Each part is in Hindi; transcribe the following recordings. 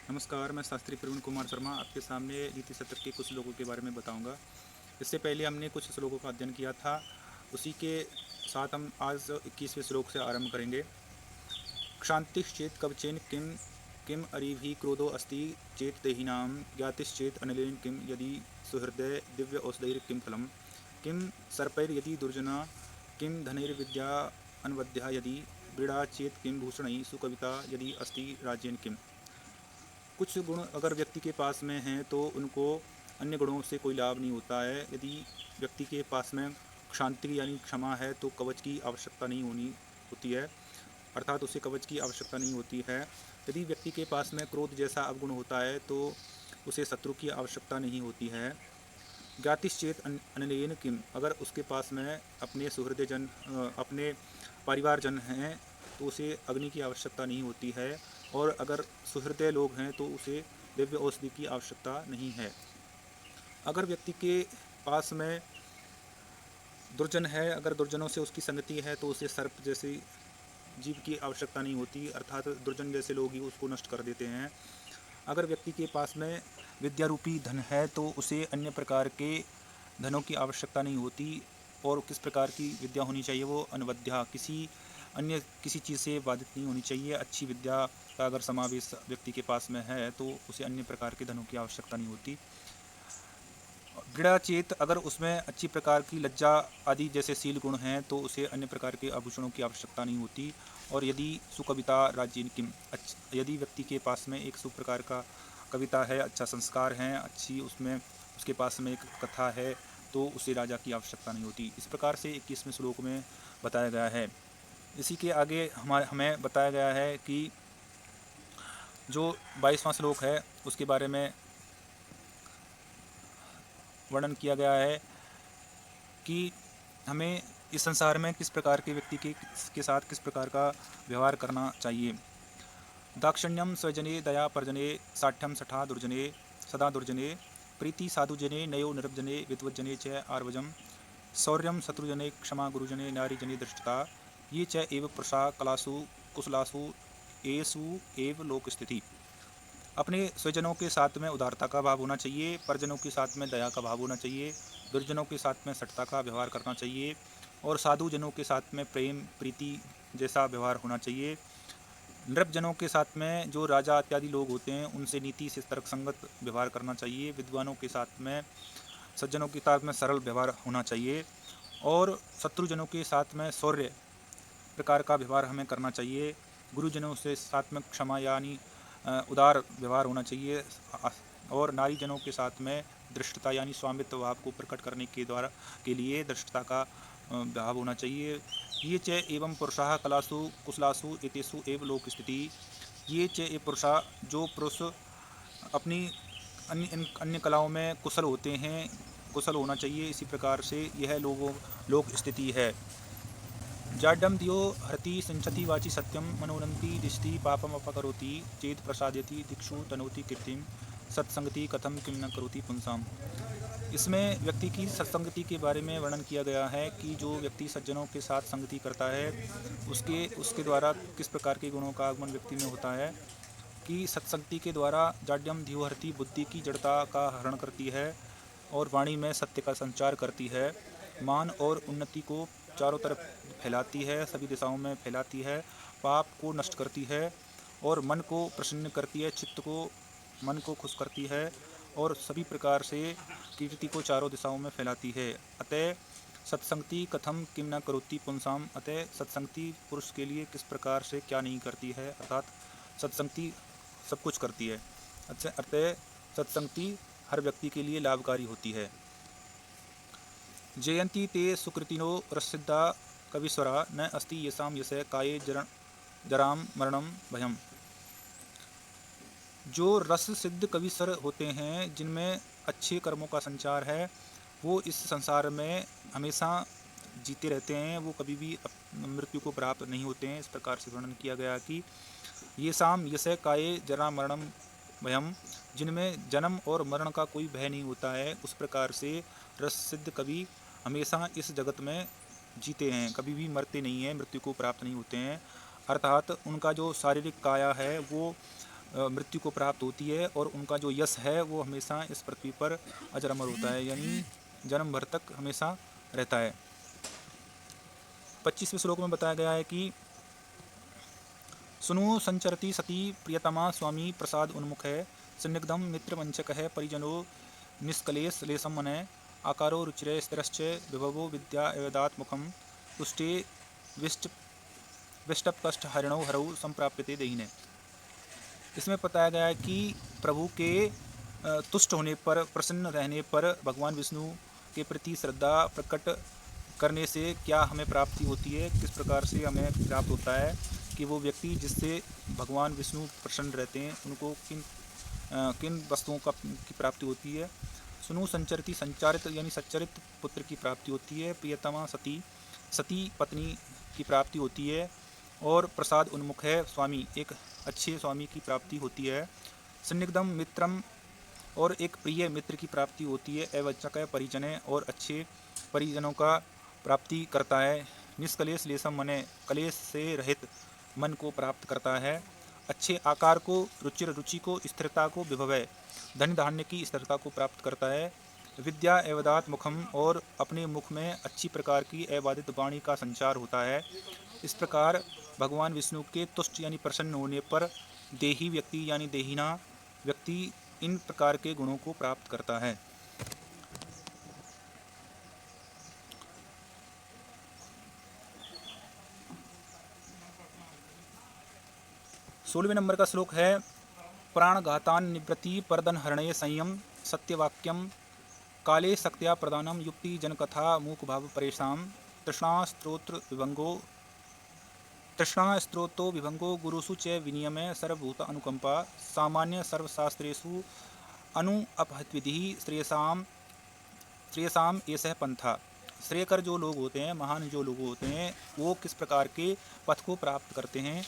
नमस्कार, मैं शास्त्री प्रवीण कुमार शर्मा आपके सामने नीति शतक के कुछ श्लोकों के बारे में बताऊंगा। इससे पहले हमने कुछ श्लोकों का अध्ययन किया था, उसी के साथ हम आज 21वें श्लोक से आरंभ करेंगे। क्षांतिश्चेत कवचेन किम किम अरिभि क्रोधो अस्ति चेत देहिनां ज्ञातिश्चेत अनिलेन किम यदि सुहृदय दिव्य औषधैर किम फलम किम सर्पैर्यदि दुर्जना किम धनैर्विद्या अनवद्या यदि व्रीड़ा चेत किम भूषणैः सुकविता यदि अस्ति राज्येन किम। कुछ गुण अगर व्यक्ति के पास में हैं तो उनको अन्य गुणों से कोई लाभ नहीं होता है। यदि व्यक्ति के पास में शांति यानी क्षमा है तो कवच की आवश्यकता नहीं होती है, अर्थात उसे कवच की आवश्यकता नहीं होती है। यदि व्यक्ति के पास में क्रोध जैसा अवगुण होता है तो उसे शत्रु की आवश्यकता नहीं होती है। ज्ञातिश्चेत अनिलेन किम, अगर उसके पास में अपने सुहृदयजन अपने परिवारजन हैं तो उसे अग्नि की आवश्यकता नहीं होती है, और अगर सुहृदय लोग हैं तो उसे दिव्य औषधि की आवश्यकता नहीं है। अगर व्यक्ति के पास में दुर्जन है, अगर दुर्जनों से उसकी संगति है तो उसे सर्प जैसे जीव की आवश्यकता नहीं होती, अर्थात दुर्जन जैसे लोग ही उसको नष्ट कर देते हैं। अगर व्यक्ति के पास में विद्यारूपी धन है तो उसे अन्य प्रकार के धनों की आवश्यकता नहीं होती। और किस प्रकार की विद्या होनी चाहिए? वो अनवद्या, किसी चीज़ से बाधित नहीं होनी चाहिए। अच्छी विद्या का अगर समावेश व्यक्ति के पास में है तो उसे अन्य प्रकार के धनों की आवश्यकता नहीं होती। दृढ़ाचेत, अगर उसमें अच्छी प्रकार की लज्जा आदि जैसे शील गुण हैं तो उसे अन्य प्रकार के आभूषणों की आवश्यकता नहीं होती। और यदि सुकविता राज्येन किम, यदि व्यक्ति के पास में एक सुप्रकार का कविता है, अच्छा संस्कार हैं, अच्छी उसमें उसके पास में एक कथा है तो उसे राजा की आवश्यकता नहीं होती। इस प्रकार से 21वें श्लोक में बताया गया है। इसी के आगे हमें बताया गया है कि जो 22वां श्लोक है उसके बारे में वर्णन किया गया है कि हमें इस संसार में किस प्रकार के व्यक्ति के साथ किस प्रकार का व्यवहार करना चाहिए। दाक्षिण्यम स्वजने दया परजने साठ्यम सठा दुर्जने सदा दुर्जने प्रीति साधुजने नयो निरपजने विद्वज्जने च आर्वजम शौर्यम शत्रुजने क्षमा गुरुजने नारीजने दृष्टता ये च एव पुरुषा कलासु कुशलासु एसु एव लोक स्थिति। अपने स्वजनों के साथ में उदारता का भाव होना चाहिए, परिजनों के साथ में दया का भाव होना चाहिए, दुर्जनों के साथ में सठता का व्यवहार करना चाहिए, और साधुजनों के साथ में प्रेम प्रीति जैसा व्यवहार होना चाहिए। नृपजनों के साथ में जो राजा इत्यादि लोग होते हैं उनसे नीति से तर्कसंगत व्यवहार करना चाहिए। विद्वानों के साथ में, सज्जनों के साथ में सरल व्यवहार होना चाहिए, और शत्रुजनों के साथ में शौर्य प्रकार का व्यवहार हमें करना चाहिए। गुरुजनों से साथ में क्षमा यानी उदार व्यवहार होना चाहिए, और नारीजनों के साथ में दृष्टता यानी स्वामित्व भाव को प्रकट करने के लिए दृष्टता का भाव होना चाहिए। ये च एवं पुरुषाः कलासु कुशलासु एतेषु एव लोक स्थिति। ये च ए पुरुषा, जो पुरुष अपनी अन्य कलाओं में कुशल होते हैं, कुशल होना चाहिए। इसी प्रकार से यह लोक स्थिति है। जाड्यम दियो हरति सिंचति वाचि सत्यम मनोनंती दिशति पापम अपकरोति चेत प्रसादयति दिक्षु तनोति कीर्तिम सत्संगति कथम किम न करोति पुंसाम। इसमें व्यक्ति की सत्संगति के बारे में वर्णन किया गया है कि जो व्यक्ति सज्जनों के साथ संगति करता है उसके द्वारा किस प्रकार के गुणों का आगमन व्यक्ति में होता है। कि सत्संगति के द्वारा जाड्यम धियोहरति, बुद्धि की जड़ता का हरण करती है और वाणी में सत्य का संचार करती है। मान और उन्नति को चारों तरफ फैलाती है, सभी दिशाओं में फैलाती है। पाप को नष्ट करती है और मन को प्रसन्न करती है, मन को खुश करती है, और सभी प्रकार से कीर्ति को चारों दिशाओं में फैलाती है। अतः सत्संगति कथम किम न करोति पुंसाम, अतः सत्संगति पुरुष के लिए किस प्रकार से क्या नहीं करती है, अर्थात सत्संगति सब कुछ करती है। अतः सत्संगति हर व्यक्ति के लिए लाभकारी होती है। जयंती ते सुकृतिनो रसिद्धा कविस्वरा न अस्ति येषां यस्य काये जराम मरणम भयम। जो रस सिद्ध कविस्वर होते हैं, जिनमें अच्छे कर्मों का संचार है, वो इस संसार में हमेशा जीते रहते हैं, वो कभी भी मृत्यु को प्राप्त नहीं होते हैं। इस प्रकार से वर्णन किया गया कि ये शाम यसे काये जरा मरणम भयम, जिनमें जन्म और मरण का कोई भय नहीं होता है, उस प्रकार से रस सिद्ध कवि हमेशा इस जगत में जीते हैं, कभी भी मरते नहीं हैं, मृत्यु को प्राप्त नहीं होते हैं। अर्थात उनका जो शारीरिक काया है वो मृत्यु को प्राप्त होती है और उनका जो यश है वो हमेशा इस पृथ्वी पर अजर अमर होता है, यानी जन्म भर तक हमेशा रहता है। 25वें श्लोक में बताया गया है कि सुनु संचरति सती प्रियतमा स्वामी प्रसाद उन्मुख है, संदिग्धम मित्र वंचक है परिजनो निष्कलेश लेशम मने, आकारो रुचिरे स्थिरश्च विभवो विद्या एवदात्मुखम तुष्टे विष्टप कष्ट हरिणो हरौ संप्राप्यते देहिने। इसमें बताया गया है कि प्रभु के तुष्ट होने पर, प्रसन्न रहने पर भगवान विष्णु के प्रति श्रद्धा प्रकट करने से क्या हमें प्राप्ति होती है, किस प्रकार से हमें प्राप्त होता है कि वो व्यक्ति जिससे भगवान विष्णु प्रसन्न रहते हैं उनको किन वस्तुओं की प्राप्ति होती है। सुनु संचरती, संचारित यानी सच्चरित पुत्र की प्राप्ति होती है। प्रियतमा सती पत्नी की प्राप्ति होती है। और प्रसाद उन्मुख है स्वामी, एक अच्छे स्वामी की प्राप्ति होती है। संदिग्धम मित्रम, और एक प्रिय मित्र की प्राप्ति होती है। एवचक परिजन, और अच्छे परिजनों का प्राप्ति करता है। निष्कलेश लेशम मने, कलेश से रहित मन को प्राप्त करता है। अच्छे आकार को, रुचि को, स्थिरता को, विभव धन धान्य की स्थिरता को प्राप्त करता है। विद्या एवदात मुखम, और अपने मुख में अच्छी प्रकार की एवादित वाणी का संचार होता है। इस प्रकार भगवान विष्णु के तुष्ट यानी प्रसन्न होने पर देही व्यक्ति यानी देहिना व्यक्ति इन प्रकार के गुणों को प्राप्त करता है। 16वें नंबर का श्लोक है, प्राणघातान निवृत्ति परदन हरणय संयम सत्यवाक्यम काले शक्त्या प्रदानम युक्ति जनकथा मूक भाव परेशान तृष्णा स्त्रोतो विभंगो गुरुसु च विनियमे सर्वभूत अनुकंपा सामान्य सर्वशास्त्रेषु अनु अपहत्विधि श्रेयसाम एषः पंथा। श्रेयकर जो लोग होते हैं, महान जो लोग होते हैं, वो किस प्रकार के पथ को प्राप्त करते हैं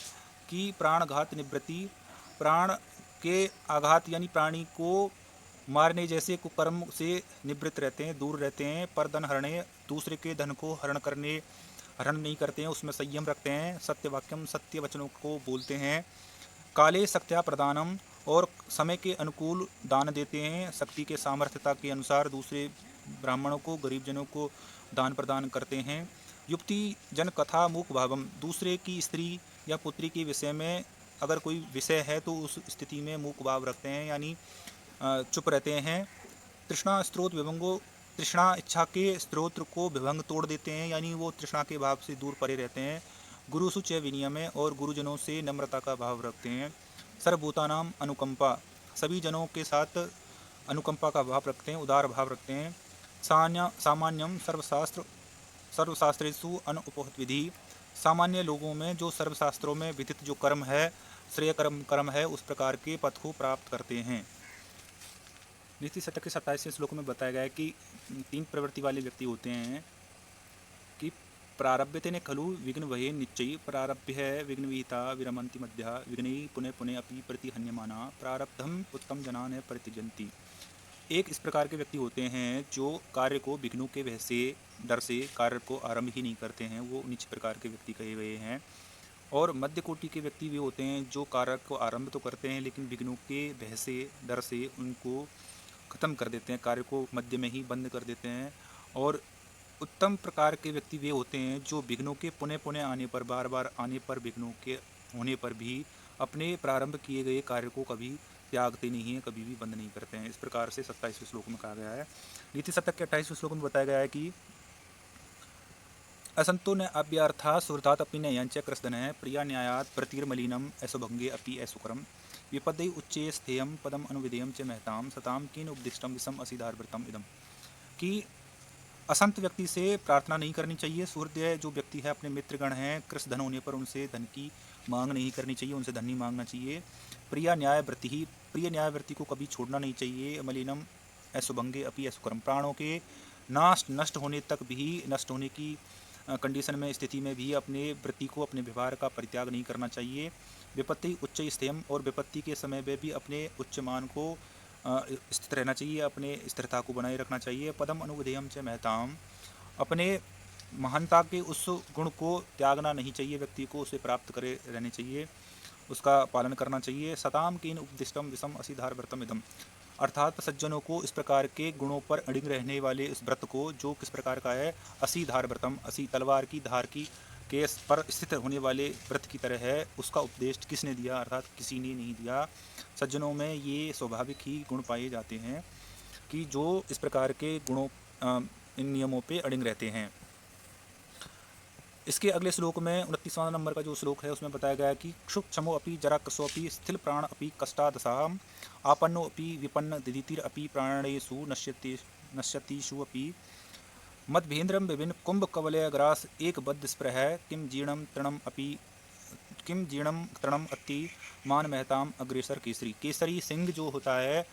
कि प्राणघात निवृत्ति, प्राण के आघात यानी प्राणी को मारने जैसे कुकर्म से निवृत्त रहते हैं, दूर रहते हैं। परधन हरणे, दूसरे के धन को हरण नहीं करते हैं, उसमें संयम रखते हैं। सत्यवाक्यम, सत्य वचनों को बोलते हैं। काले शक्त्या प्रदानम, और समय के अनुकूल दान देते हैं। शक्ति के सामर्थ्यता के अनुसार दूसरे ब्राह्मणों को, गरीब जनों को दान प्रदान करते हैं। युक्ति जन कथा मूक भावम, दूसरे की स्त्री या पुत्री के विषय में अगर कोई विषय है तो उस स्थिति में मूक भाव रखते हैं, यानी चुप रहते हैं। तृष्णा स्त्रोत विभंगो, तृष्णा इच्छा के स्त्रोत्र को विभंग तोड़ देते हैं, यानी वो तृष्णा के भाव से दूर परे रहते हैं। गुरुसु च विनियमे, और गुरुजनों से नम्रता का भाव रखते हैं। सर्वभूतानाम अनुकंपा, सभी जनों के साथ अनुकंपा का भाव रखते हैं, उदार भाव रखते हैं। सामान्यम सर्वशास्त्रेषु अनुपहत विधि, सामान्य लोगों में जो सर्वशास्त्रों में विदित जो कर्म है, श्रेय कर्म है, उस प्रकार के पद को प्राप्त करते हैं। नीति शतक के 27वें श्लोक में बताया गया है कि 3 प्रवृत्ति वाले व्यक्ति होते हैं कि प्रारभ्यते ने खलु विघ्न भये निश्चयी, प्रारभ्य है विघ्न विहिता विरमंति मध्या विघ्न पुनः पुनः अपि प्रतिहन्यमाना प्रारब्धम उत्तम जनान प्रतिजंती। एक इस प्रकार के व्यक्ति होते हैं जो कार्य को विघ्नों के भय से, डर से कार्य को आरंभ ही नहीं करते हैं, वो नीचे प्रकार के व्यक्ति कहे गए हैं। और मध्य कोटि के व्यक्ति भी होते हैं जो कार्य को आरंभ तो करते हैं लेकिन विघ्नों के भय से, डर से उनको ख़त्म कर देते हैं, कार्य को मध्य में ही बंद कर देते हैं। और उत्तम प्रकार के व्यक्ति वे होते हैं जो विघ्नों के पुनः पुनः आने पर, बार बार आने पर, विघ्नों के होने पर भी अपने प्रारंभ किए गए कार्य को कभी त्यागते नहीं हैं, कभी भी बंद नहीं करते हैं। इस प्रकार से 27वें श्लोक में कहा गया है। नीति शतक के 28वें श्लोक में बताया गया है कि असंतो न अव्यर्था सुहृदात अपि नयंच कृष्ण है प्रिया न्यायात प्रतिर्मलिनम ऐसोभंगे अपि ऐसुकरम विपदे उच्चे स्थेयम पदम अनुविधेयम च महताम सताम किन उपदिष्टम विषम असिधारवृतम इदम। कि असंत व्यक्ति से प्रार्थना नहीं करनी चाहिए। सुहृदय जो व्यक्ति है, अपने मित्रगण हैं, कृष्ण धन होने पर उनसे धन की मांग नहीं करनी चाहिए, उनसे धन नहीं मांगना चाहिए। प्रिया न्यायवृत्ति ही, प्रिय न्यायवृत्ति को कभी छोड़ना नहीं चाहिए। मलिनम ऐसुभंगे अपि ऐसुकरम, प्राणों के नष्ट होने तक भी, नष्ट होने की कंडीशन में, स्थिति में भी अपने वृत्ति को, अपने व्यवहार का परित्याग नहीं करना चाहिए। विपत्ति उच्च स्थेयम, और विपत्ति के समय में भी अपने उच्च मान को स्थित रहना चाहिए, अपने स्थिरता को बनाए रखना चाहिए। पदम अनुविधेयम च महताम, अपने महानता के उस गुण को त्यागना नहीं चाहिए व्यक्ति को, उसे प्राप्त करे रहने चाहिए। उसका पालन करना चाहिए। सताम कीन उपदिष्टम विषम असीधार व्रतम इदम, अर्थात सज्जनों को इस प्रकार के गुणों पर अड़िग रहने वाले इस व्रत को, जो किस प्रकार का है, असी धार व्रतम, असी तलवार की धार की केस पर स्थित होने वाले व्रत की तरह है, उसका उपदेश किसने दिया, अर्थात किसी ने नहीं दिया। सज्जनों में ये स्वाभाविक ही गुण पाए जाते हैं कि जो इस प्रकार के गुणों इन नियमों पे अड़िग रहते हैं। इसके अगले श्लोक में 29वां नंबर का जो श्लोक है उसमें बताया गया है कि क्षुप क्षमो अपि जराकसोपि स्थिल प्राण अपि कष्टादशाम आपन्नो अपि विपन्न दिदितिर अपि प्राणेषु नश्यतिषु अपि मदभेन्द्रम विभिन्न कुंभ कवलय ग्रास एक बद्ध स्प्रह किम जीर्णम तृणम अति मान महताम अग्रेसर केसरी। केसरी सिंह जो होता है,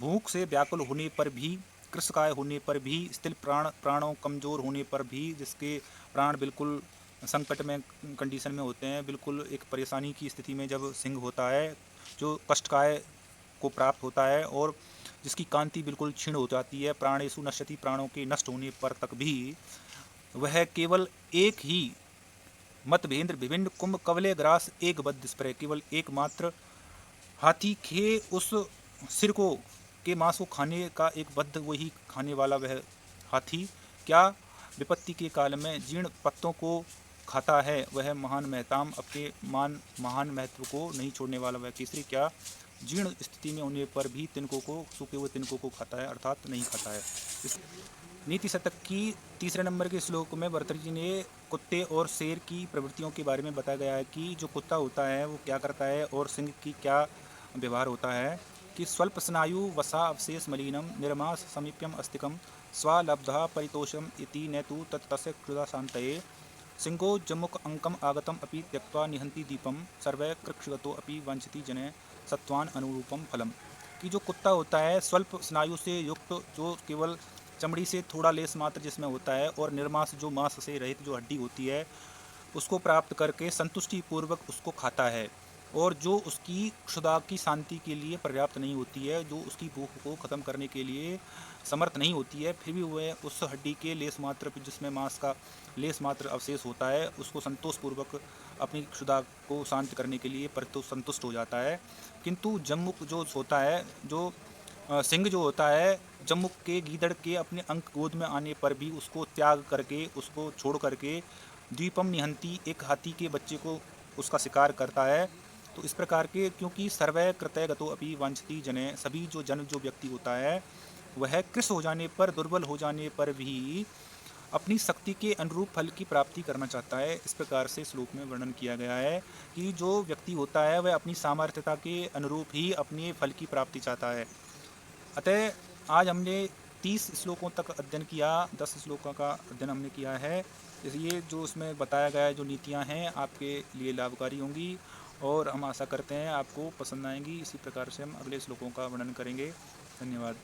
भूख से व्याकुल होने पर भी, कृशकाय होने पर भी, स्थिल प्राणों कमज़ोर होने पर भी, जिसके प्राण बिल्कुल संकट में कंडीशन में होते हैं, बिल्कुल एक परेशानी की स्थिति में जब सिंह होता है, जो कष्टकाय को प्राप्त होता है और जिसकी कांति बिल्कुल क्षीण हो जाती है, प्राणेषु नश्यति, प्राणों के नष्ट होने पर तक भी वह केवल एक ही मतभेंद्र विभिन्न कुंभ कवले ग्रास एक बद्ध स्प्रे, केवल एकमात्र हाथी के उस सिर को के मांस को खाने का एक बद्ध वही खाने वाला वह हाथी क्या विपत्ति के काल में जीर्ण पत्तों को खाता है, वह महान महताम अपने महान महत्व को नहीं छोड़ने वाला वह केसरी क्या जीर्ण स्थिति में होने पर भी तिनकों को, सूखे हुए तिनकों को खाता है, अर्थात नहीं खाता है। नीति शतक की तीसरे नंबर के श्लोक में भर्तृहरि जी ने कुत्ते और शेर की प्रवृत्तियों के बारे में बताया गया है कि जो कुत्ता होता है वो क्या करता है और सिंह की क्या व्यवहार होता है कि स्वल्प स्नायु वसा अवशेष मलिनम निर्मास समीप्यम अस्तिकम स्वालब्धा परितोषम इति न तु तत्तस्य क्षुधा शांतये सिंहो जमुक अंकम आगतम अपि त्यक्त्वा निहंति दीपम सर्वै कृक्षगतो अपि वांछति जने सत्वान अनुरूपम फलम। कि जो कुत्ता होता है स्वल्प स्नायु से युक्त, जो केवल चमड़ी से थोड़ा लेस मात्र जिसमें होता है, और निर्मांस जो मांस से रहित जो हड्डी होती है उसको प्राप्त करके संतुष्टि पूर्वक उसको खाता है, और जो उसकी क्षुधा की शांति के लिए पर्याप्त नहीं होती है, जो उसकी भूख को ख़त्म करने के लिए समर्थ नहीं होती है, फिर भी वह उस हड्डी के लेस मात्र जिसमें मांस का लेस मात्र अवशेष होता है उसको संतोषपूर्वक अपनी क्षुधा को शांत करने के लिए संतुष्ट हो जाता है। किंतु जम्मुक जो होता है, जो सिंह जो होता है, जम्मुक के गीदड़ के अपने अंक गोद में आने पर भी उसको त्याग करके, उसको छोड़ करके द्वीपम निहंती, एक हाथी के बच्चे को उसका शिकार करता है। तो इस प्रकार के, क्योंकि सर्वै कृतय गतो अपि वांछति जने, सभी जो व्यक्ति होता है वह कृश हो जाने पर, दुर्बल हो जाने पर भी अपनी शक्ति के अनुरूप फल की प्राप्ति करना चाहता है। इस प्रकार से श्लोक में वर्णन किया गया है कि जो व्यक्ति होता है वह अपनी सामर्थ्यता के अनुरूप ही अपने फल की प्राप्ति चाहता है। अतः आज हमने 30 श्लोकों तक अध्ययन किया, 10 श्लोकों का अध्ययन हमने किया है। इसलिए जो उसमें बताया गया है, जो नीतियाँ हैं, आपके लिए लाभकारी होंगी और हम आशा करते हैं आपको पसंद आएंगी। इसी प्रकार से हम अगले श्लोकों का वर्णन करेंगे। धन्यवाद।